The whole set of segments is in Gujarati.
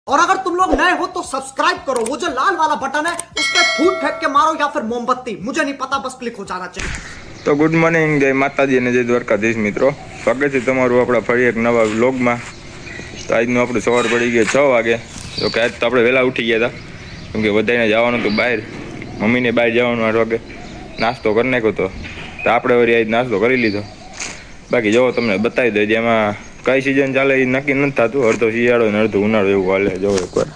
और अगर तुम लोग नए हो तो सब्सक्राइब करो, वो जो लाल वाला बटन है उस पर फूट फेंक के मारो या फिर मोमबत्ती, मुझे नहीं पता, बस क्लिक हो जाना चाहिए। તો ગુડ મોર્નિંગ, જય માતાજી અને જય દ્વારકાધીશ મિત્રો. સ્વાગત છે તમારું આપણા ફરી એક નવા વ્લોગમાં. તો આજનું આપણે સવાર પડી ગઈ 6 વાગે. તો કે આજ તો આપણે વહેલા ઉઠી ગયા હતા કેમ કે બધાને જવાનું હતું બહાર, મમ્મીને બહાર જવાનું 8 વાગે. નાસ્તો કરી નાખ્યો તો આપણે વળી આજ નાસ્તો કરી લીધો. બાકી જો તમને બતાવી દઉં જેમાં કઈ સિઝન ચાલે એ નક્કી નથી થતું. અડધો શિયાળો ને અડધો ઉનાળો એવું હાલે. જો એકવાર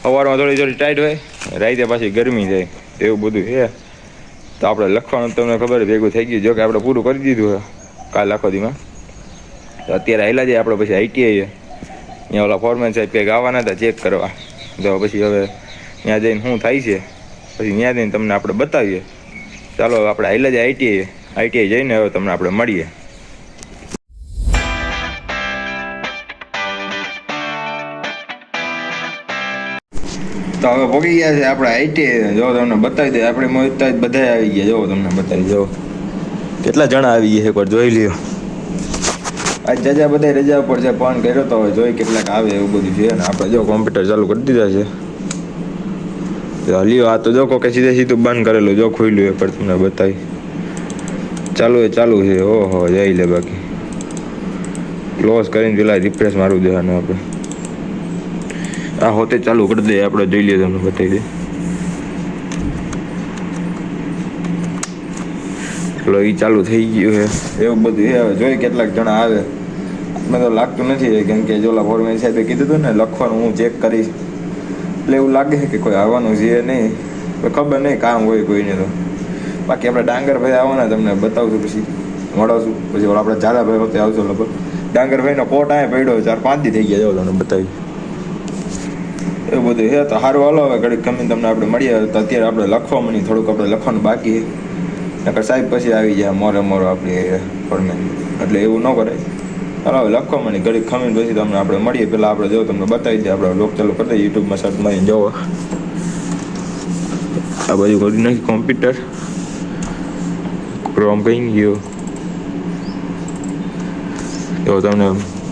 સવારમાં થોડી થોડી ટાઈટ હોય, રાતે પાછી ગરમી જાય એવું બધું છે. તો આપણે લખવાનું તમને ખબર ભેગું થઈ ગયું, જો કે આપણે પૂરું કરી દીધું છે કાલ આખો દીમાં. તો અત્યારે આવેલા જઈએ આપણે પછી આઈટીઆઈ અહીંયા ઓલા ફોરમેન સાહેબ કંઈક આવવાના હતા ચેક કરવા. તો પછી હવે ત્યાં જઈને શું થાય છે પછી ત્યાં જઈને તમને આપણે બતાવીએ. ચાલો હવે આપણે આવેલા જઈએ આઈટીઆઈ જઈને હવે તમને આપણે મળીએ. તો હવે પહોંચી ગયા છે આપણે આઈટીઆઈ. જો તમને બતાવી દે, આપણે મોટા બધા આવી ગયા. જો તમને બતાવી દો કેટલા જણા આવી ગયા એકવાર જોઈ લ્યો. આજ જાજા બધા રજા ઉપર છે, ફોન કર્યો તો હવે જોઈ કેટલાક આવે એવું બધું છે. અને આપણે જો કોમ્પ્યુટર ચાલુ કરી દીધા છે. લ્યો આ તો જો કે સીધે સીધું બંધ કરેલું, જો ખુલ્લું એકવાર તમને બતાવી. ચાલુ છે. ઓહો જઈ લે. બાકી ક્લોઝ કરીને પેલા રિફ્રેશ મારવું દેવાનું આપણે. આ હોતે ચાલુ કરી દે આપણે, જોઈ લઈએ તમને બતાવી દે. ચલો એ ચાલુ થઈ ગયું છે એવું બધું છે. હવે જોઈ કેટલાક જણા આવે. મને તો લાગતું નથી કેમ કે જોલા ફોરમેન સાહેબે કીધું હતું ને લખવાનું હું ચેક કરીશ, એટલે એવું લાગે છે કે કોઈ આવવાનું છે નહીં. ખબર નહીં કામ હોય કોઈને. તો બાકી આપણે ડાંગરભાઈ આવવાના, તમને બતાવશું પછી મળાવશું. પછી આપણે ઝાલાભાઈ વખતે આવશો લગભગ. ડાંગરભાઈનો કોટ આ પડ્યો 4-5 દી થઈ ગયા. જાવ તમને બતાવી એવું બધું છે. તો સારું હાલો હવે ઘડીક ખમીને તમને આપણે મળીએ. તો અત્યારે આપણે લખવામાં નહીં, થોડુંક આપણે લખવાનું બાકી નકર સાહેબ પછી આવી જાય મોરો આપણી ફોરમેન, એટલે એવું ન કરાય. ચાલો હવે લખવામાં નહીં, ઘડીક ખમીને પછી તમને આપણે મળીએ. પહેલાં આપણે જો તમને બતાવી દઈએ, આપણે લોક ચાલુ કરી દઈએ યુટ્યુબમાં સર્ચ મારીને જોવો. આ બાજુ કરી નાખી કોમ્પ્યુટર, ક્રોમ કઈ ગયો એવો તમને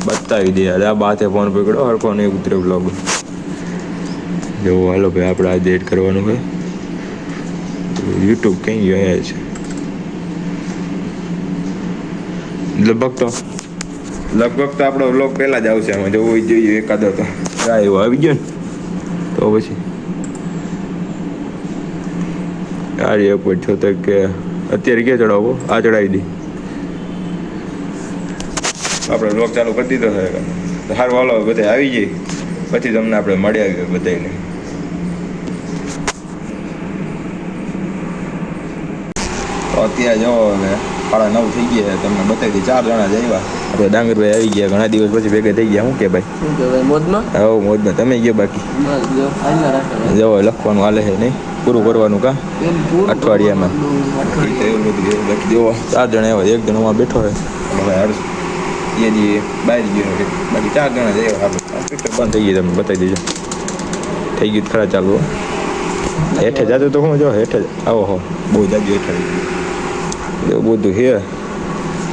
બતાવી દે. આ બાથે ફોન પકડો હરખો નહીં ઉતરે બ્લોગ. જો હાલો ભાઈ આપણે આજે એડ કરવાનું હોય. યુટ્યુબ કઈ ગયો અહીંયા છે. લગભગ તો આપણો વ્લોગ પહેલાં જ આવશે. આમાં જવું જોઈએ એકાદો તો એવું આવી ગયો ને તો પછી આ એરપોર્ટ છો તો કે અત્યારે ક્યાં ચડાવો, આ ચડાવી દઈ. આપણે વ્લોગ ચાલુ કરી દીધો છે. સારું હાલો બધા આવી જાય પછી તમને આપણે મળી આવીએ બધાને. તો અત્યારે જો હવે 9:30 થઈ ગયા. તમને બતાવી દઈએ 4 જણા જ આવ્યા. આપણે ડાંગરભાઈ આવી ગયા, ઘણા દિવસ પછી ભેગા થઈ ગયા. શું કે ભાઈ મોજમાં? હા મોજમાં. તમે ગયો બાકી જો લખવાનું હાલે છે નહીં, પૂરું કરવાનું કા અઠવાડિયામાં એવું બધું. બાકી જો 4 જણા આવ્યા, 1 જણો માં બેઠો છે હવે હર્ષ એ જે બહાર ગયો. બાકી 4 જણા જ આવ્યા. આપણે કોમ્પ્યુટર બંધ થઈ ગયું, તમને બતાવી દેજો. થઈ ગયું ખરા ચાલુ. હેઠે જાતું તો હું જો હેઠે જ આવો હો બહુ જાજુ હેઠે એવું બધું છે.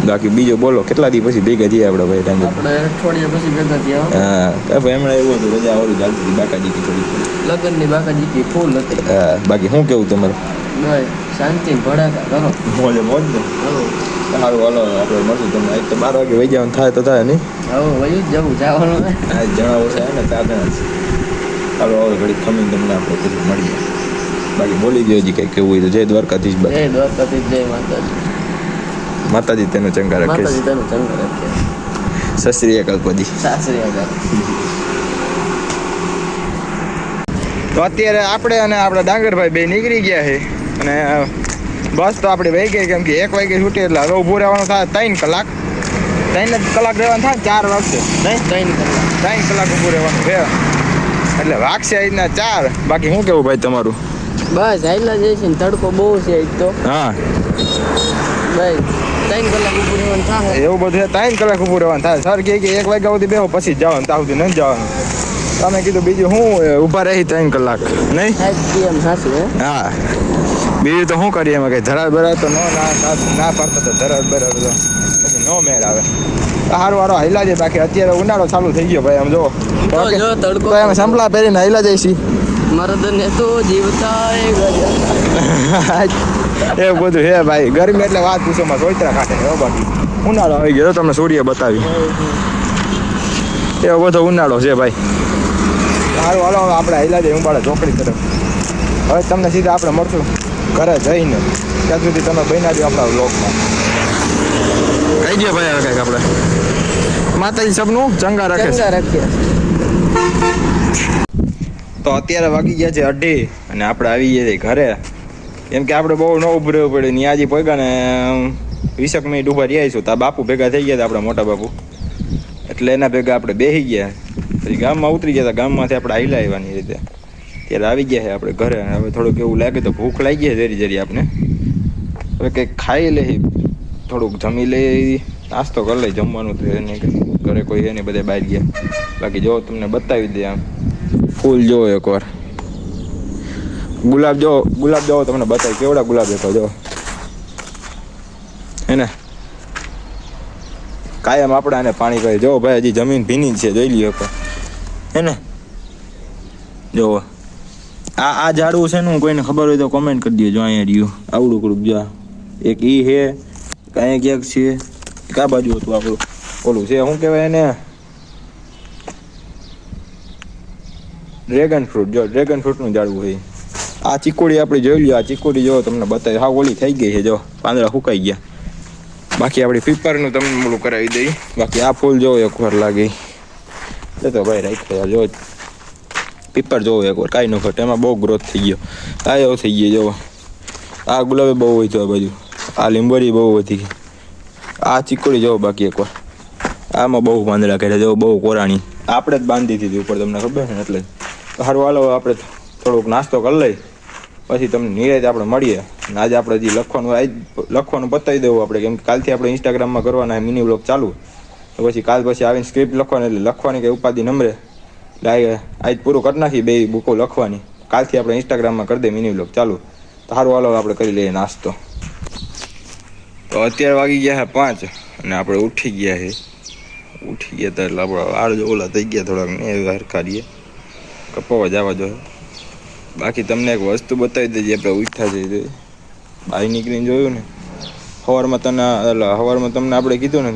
બાકી બીજો બોલો કેટલા દી પછી ભેગા થયા આપણે ભાઈ ટાઈમ? આપણે અઠવાડિયા પછી ભેગા થયા. હા ભાઈ હમણાં એવું હતું રજા વાળું ચાલતી હતી. બાકાજી થોડી લગ્નની બાકાજી ફૂલ હતી. હા બાકી શું કેવું તમારું? ભાઈ શાંતિ ભડાકા કરો, મોજ ને. સારું હાલો આપણે મળશું તમને. આજ તો 12 વાગે વહી જવાનું થાય તો થાય નહીં? હવે વહી જ જવાનું. હા જણાવો છે ને 4 જણા છે. ચાલો હવે ઘડી ખમીને તમને આપણે પછી મળીએ. બાકી બોલી દો હજી કંઈક કેવું હોય તો. જય દ્વારકાધીશ. જય દ્વારકાધીશ. જય માતાજી તેનો ચંગા રાખે. સત શ્રી અકાલ પદી. તો અત્યારે આપણે અને આપણા ડાંગરભાઈ બે નીકળી ગયા છે. અને બસ તો આપણે વહી ગઈ કેમ કે 1 વાગે છૂટે એટલે હવે ઊભું રહેવાનું થાય 3 કલાક. 3 કલાક રહેવાનું થાય 4 વાગશે નહીં? 3 કલાક ઊભું રહેવાનું છે એટલે વાગશે આજના 4. બાકી શું કેવું ભાઈ તમારું? બસ આટલા જ છે ને, તડકો બહુ છે આજ તો. હા ભાઈ 3 કલાક ઊભું રહેવાનું થાય એવું બધું છે. 3 કલાક ઊભું રહેવાનું થાય. સર કહે કે 1 વાગ્યા સુધી બેહો પછી જવાનું, ત્યાં સુધી નથી જવાનું. તમે કીધું બીજું હું ઊભા રહી 3 કલાક નહીં? હા બીજું તો શું કરીએ એમાં? કંઈ ધરાર બરાર તો ના પાડતા તો ધરાર બરાર પછી નો મેળ આવે. હારો હારો હાઈલા છે. બાકી અત્યારે ઉનાળો ચાલુ થઈ ગયો ભાઈ, આમ જો જો તડકો તો એમ સંપલા પહેરીને હાઈલા જઈશી. મરદને તો જીવતા એવું બધું હે ભાઈ. ગરમી એટલે વાત પૂછોમાં સોયતરા કાઢે હો. બાકી ઉનાળો આવી ગયો, તમને સૂર્ય બતાવી એવો બધો ઉનાળો છે ભાઈ. સારું હાલો હવે આપણે હાઈલા જઈએ ઉંબાળા ચોકડી તરફ. હવે તમને સીધા આપણે મળશું ઘરે જઈને. ત્યાં સુધી તમે બન્યા દો આપણા વ્લોગમાં. કહી દે ભાઈ હવે કંઈક આપણે માતાજી સબનું ચંગા રાખે છે. રાખીએ. તો અત્યારે વાગી ગયા છે 2:30 અને આપણે આવી ગયા છીએ ઘરે. કેમ કે આપણે બહુ ન ઉભું રહેવું પડે. ન્યાજી પગ્યા ને 20 મિનિટ ઉભા રહ્યા છું. તો બાપુ ભેગા થઈ ગયા હતા, આપણા મોટા બાપુ. એટલે એના ભેગા આપણે બેસી ગયા. પછી ગામમાં ઉતરી ગયા હતા. ગામમાંથી આપણે હાઈલા આવવાની રીતે ત્યારે આવી ગયા છે આપણે ઘરે. હવે થોડુંક એવું લાગે તો ભૂખ લાગી છે જરી જરી આપણે. હવે કંઈક ખાઈ લઈ, થોડુંક જમી લઈ, નાસ્તો કરી લઈ. જમવાનું તો એને ઘરે કોઈ છે નહીં, બધા બહાર ગયા. બાકી જો તમને બતાવી દે આમ ફૂલ જો એકવાર. ગુલાબ જો તમને બતાવી કેવડા ગુલાબ દેખો જો હે ને. કાયમ આપણે આને પાણી પાઈ. જો ભાઈ હજી જમીન ભીની છે, જોઈ લ્યો હે ને. જો આ ઝાડવું છે ને, કોઈને ખબર હોય તો કોમેન્ટ કરી દો. જો અહીંયા રહ્યું આવડું કડું. જો એક ઈ હે, કાંઈ ક્યાંક છે, કા બાજુ હતું આપણું ઓલું છે, શું કહેવાય એને, ડ્રેગન ફ્રૂટ. જો ડ્રેગન ફ્રૂટનું ઝાડવું હોય. આ ચીકુડી આપણી જોઈ લ્યો. આ ચીકુડી જો તમને બતાવી, હા ઓલી થઈ ગઈ છે. જો પાંદડા સુકાઈ ગયા. બાકી આપણી પીપરનું તમને ઓલું કરાવી દઈ. બાકી આ ફૂલ જોવો એકવાર લાગી તો ભાઈ રાખ્યા. જો પીપર જોવો એકવાર, કાંઈ ન ઘટે. એમાં બહુ ગ્રોથ થઈ ગયો. આ એવો થઈ ગયો. જો આ ગુલાબે બહુ હોય તો આ બાજુ. આ લીંબોડી બહુ વધી ગઈ. આ ચીકુડી જોવો બાકી એકવાર. આમાં બહુ પાંદડા કર્યા. જો બહુ કોરાણી. આપણે જ બાંધી દીધી ઉપર, તમને ખબર છે ને. એટલે સારું હાલો આપણે થોડુંક નાસ્તો કરી લઈ, પછી તમને નિરાંતે આપણે મળીએ. અને આજે આપણે હજી લખવાનું પતાવી દેવું આપણે. કેમ કે કાલથી આપણે ઇન્સ્ટાગ્રામમાં કરવાના મિની વ્લોગ ચાલુ. તો પછી કાલ પછી આવીને સ્ક્રિપ્ટ લખવાની. એટલે લખવાની કંઈ ઉપાધિ નમરે. એટલે આજ પૂરું કરી નાખી 2 બુકો લખવાની. કાલથી આપણે ઇન્સ્ટાગ્રામમાં કરી દે મિની વ્લોગ ચાલુ. તો સારું હાલો આપણે કરી લઈએ નાસ્તો. તો અત્યારે વાગી ગયા છે 5 અને આપણે ઉઠી ગયા છે. ઉઠી ગયા હતા એટલે આપણે વાળ જો ઓલા થઈ ગયા થોડાક ને હરખા રહીએ. કપાવા જવા જોઈએ. બાકી તમને એક વસ્તુ બતાવી દઈએ. આપણે ઉઠ્યા જઈએ બહાર નીકળીને જોયું ને, સવારમાં તમને આપણે કીધું ને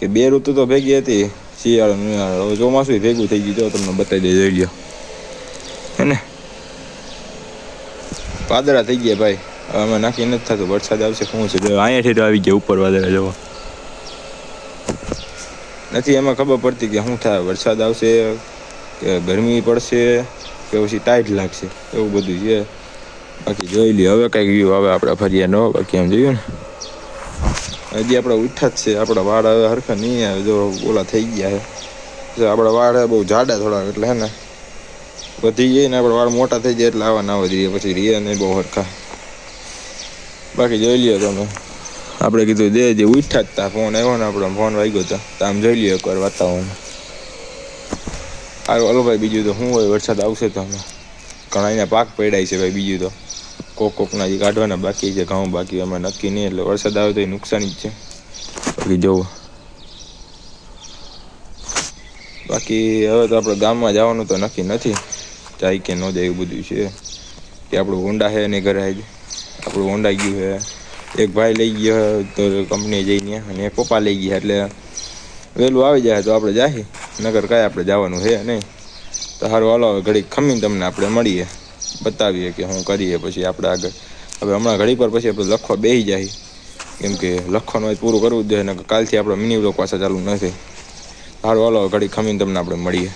કે 2 ઋતુ તો ભેગી હતી, શિયાળો હવે ચોમાસું ભેગું થઈ ગયું. જો તમને બતાવી દઈએ, જોઈ લ્યો હે ને. વાદળા થઈ ગયા ભાઈ. હવે અમે નાખી નથી થતું વરસાદ આવશે શું છે. અહીંયાથી તો આવી ગયા ઉપર વાદળા જોવા. નથી એમાં ખબર પડતી કે શું થાય, વરસાદ આવશે કે ગરમી પડશે કે પછી ટાઈટ લાગશે, એવું બધું છે. બાકી જોઈ લઈએ હવે કંઈક વ્યૂ આવે આપણે ફર્યા ન. બાકી એમ જોયું ને હજી આપણે ઉઠા જ છે. આપણા વાળ હવે હરખા નહીં આવે. જો ઓલા થઈ ગયા છે. આપણા વાળ બહુ જાડા થોડા, એટલે હે ને વધી જાય ને આપણા વાળ મોટા થઈ જાય એટલે આવા ના વધી જાય. પછી રીએ નહીં બહુ હરખા. બાકી જોઈ લ્યો તમે. આપણે કીધું દે જે ઉઠા જ તા ફોન આવ્યો ને આપણો ફોન વાગ્યો હતો. તો આમ જોઈ લ્યો એકવાર વાતાવરણ. સારું હલો ભાઈ. બીજું તો શું હોય, વરસાદ આવશે તો અમે ઘણા અહીંયા પાક પડાય છે ભાઈ. બીજું તો કોકના જે કાઢવાના બાકી છે, ઘઉં બાકી અમે નક્કી નહીં. એટલે વરસાદ આવે તો એ નુકસાની જ છે. બાકી જોવો. બાકી હવે તો આપણે ગામમાં જવાનું તો નક્કી નથી, જાય કે ન જાય એવું બધું છે. કે આપણું હોન્ડા છે એની ઘરે આજે આપણું હોન્ડા ગયું છે. એક ભાઈ લઈ ગયો તો કંપનીએ જઈને, અને એક પપ્પા લઈ ગયા. એટલે વહેલું આવી જાય તો આપણે જાય, નગર કાંઈ આપણે જવાનું છે નહીં. તો સારું હાલો હવે ઘડીક ખમીને તમને આપણે મળીએ, બતાવીએ કે શું કરીએ પછી આપણે આગળ. હવે હમણાં ઘડી પર પછી આપણે લખવા બેસી જાય. કેમ કે લખવાનું હોય પૂરું કરવું જ જોઈએ ને. કાલથી આપણે મિની વ્લોગ પાછા ચાલુ નથી. સારું હાલો ઘડીક ખમીને તમને આપણે મળીએ.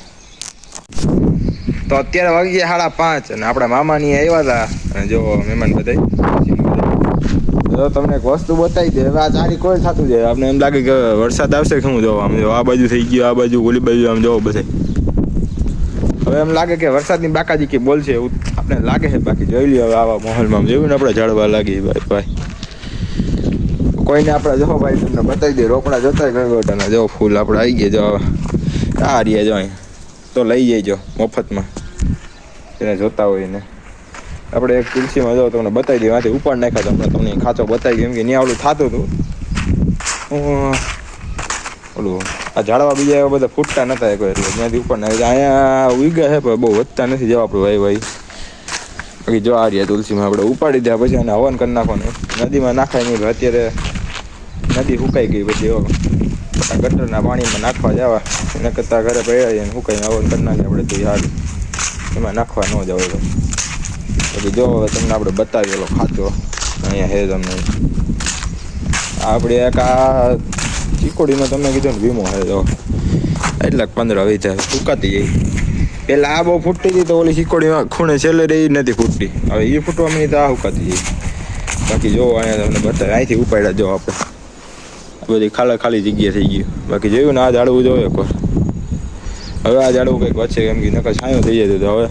તો અત્યારે વાગી ગયા 5:30 અને આપણા મામાની આવ્યા હતા. અને જો મહેમાન બધા જો તમને એક વસ્તુ બતાવી દે. હવે આ ચારી કોઈ થતું જાય. આપણે એમ લાગે કે વરસાદ આવશે. શું જોવો આમ જો આ બાજુ થઈ ગયો, આ બાજુ ઓલી બાજુ આમ જોવો બધે. હવે એમ લાગે કે વરસાદની બાકાજી કે બોલશે એવું આપણે લાગે છે. બાકી જોઈ લ્યો હવે આવા માહોલમાં જોયું ને આપણે ઝાડવા લાગી ભાઈ. કોઈને આપણે જો ભાઈ તમને બતાવી દે. રોકડા જોતા ગરગોટાના જો ફૂલ આપણે આવી ગયા. જો આ રહ્યા જો અહીં તો લઈ જજો મફતમાં જેને જોતા હોય ને. આપણે એક તુલસીમાં જો તમને બતાવી દઈએ. આથી ઉપર નાખ્યા તો તમને ખાંચો બતાવી. કેમ કે ત્યાં ઓલું થતું હતું. ઓલું આ ઝાડવા બીજા એવા બધા ફૂટતા નતા કોઈ એટલે ત્યાંથી ઉપર ના અહીંયા ઉગ્યા છે પણ બહુ વધતા નથી જવા આપણું ભાઈ બાકી જો આ રહ્યા તુલસીમાં આપણે ઉપાડી દે પછી અને હવન કરી નાખવાનું નદીમાં નાખાય નહીં અત્યારે નદી સુકાઈ ગઈ પછી એવો ગટરના પાણીમાં નાખવા જવા એના કરતાં ઘરે પડ્યા જઈને સુકાઈને હવન કરી નાખીએ આપણે તો યાર એમાં નાખવા ન જવાય પછી જો હવે તમને આપણે બતાવેલો ખાચો અહીંયા હે તમને આપણે એક આ ચીકોડીનો તમે કીધું ને વીમો હે તો એટલે 15-20 સુકાતી જાય પેલા આ બહુ ફૂટતી હતી તો ઓલી ચીકોડીમાં ખૂણે છેલ્લે રહી નથી ફૂટતી હવે એ ફૂટવા મળી તો આ સુકાતી જાય બાકી જો અહીંયા તમને બતાવે અહીંથી ઉપાડ્યા જો આપણે આ બધી ખાલી જગ્યા થઈ ગયું બાકી જોયું ને આ ઝાડવું જોયું એકવાર હવે આ ઝાડવું કંઈક વચ્ચે કેમ કે નકર છાંયો થઈ જાય તો હવે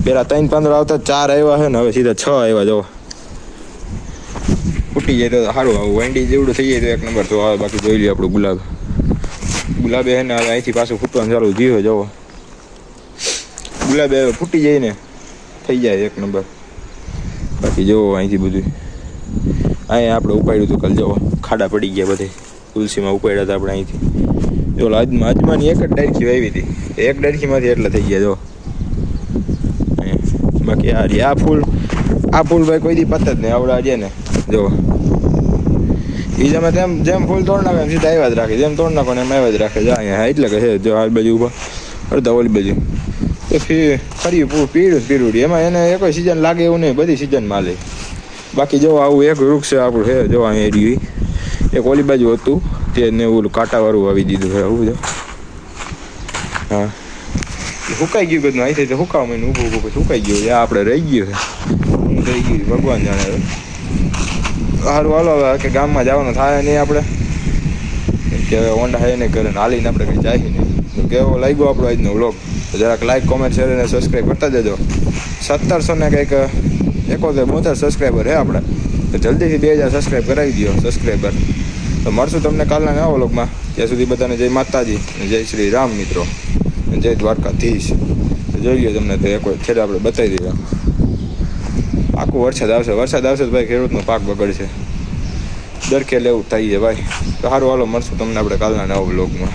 પેલા 3-15 આવતા 4 આવ્યા છે ને હવે સીધા 6 આવ્યા જો ફૂટી જાય તો સારું આવું વેંડી જેવડું થઈ જાય તો એક નંબર તો આવે બાકી જોઈ લઈએ આપણું ગુલાબે હે ને હવે અહીંથી પાછું ફૂટવાનું ચાલુ જીવે જવો ગુલાબે ફૂટી જાય ને થઈ જાય એક નંબર બાકી જોવો અહીંથી બધું અહીંયા આપણે ઉપાડ્યું હતું કાલ જવો ખાડા પડી ગયા બધે તુલસીમાં ઉપાડ્યા હતા આપણે અહીંથી જો અજમાની એક જ ડાયરખી વાવી હતી એક ડાયરખીમાંથી એટલા થઈ ગયા જો બાકી આ ફૂલ ભાઈ કોઈ દી પત જ નહીં આવડા છે ને જો એ તમે જેમ ફૂલ તોડ નાખો એમ સીધા આવ્યા જ રાખે જેમ તોડ નાખો ને એમ આવ્યા જ રાખે જો અહીંયા એટલે કે છે જો આ બાજુ ઊભા અડધા ઓલી બાજુ તો ફરી પીળું એમાં એને એક સિઝન લાગે એવું નહીં બધી સિઝનમાં લે બાકી જો આવું એક વૃક્ષ છે આપણું છે જો અહીંયા એરિયું એક ઓલી બાજુ હતું તેને ઓલું કાંટાવાળું વાવી દીધું છે આવું જો હા સુકાઈ ગયું બધું અહીંથી તો સુકાવ મને ઊભું પછી સુકાઈ ગયું આ આપણે રહી ગયું છે રહી ગયું ભગવાન જાણે સારું હાલો હવે કે ગામમાં જવાનું થાય નહીં આપણે કે હવે હોન્ડા હે નહીં કરે ને હાલીને આપણે કંઈ જાય નહીં તો કેવો લાગ્યો આપણો આજનો વ્લોગ તો જરાક લાઈક કોમેન્ટ શેર અને સબસ્ક્રાઈબ કરતા જજો 1700 ને કંઈક 71-72 સબસ્ક્રાઈબર હે આપણે તો જલ્દીથી 2000 સબસ્ક્રાઈબ કરાવી દો સબસ્ક્રાઈબર તો મળશું તમને કાલના નવા વ્લોગમાં ત્યાં સુધી બધાને જય માતાજી જય શ્રી રામ મિત્રો જય દ્વારકાધીશ જોઈ લો તમને તો એક છેલ્લે આપણે બતાવી દઈએ આખું વરસાદ આવશે તો ભાઈ ખેડૂતનો પાક બગડશે દર ખેલે એવું થઈ છે ભાઈ તો સારું હાલો મળશું તમને આપણે કાલના નવા વ્લોગમાં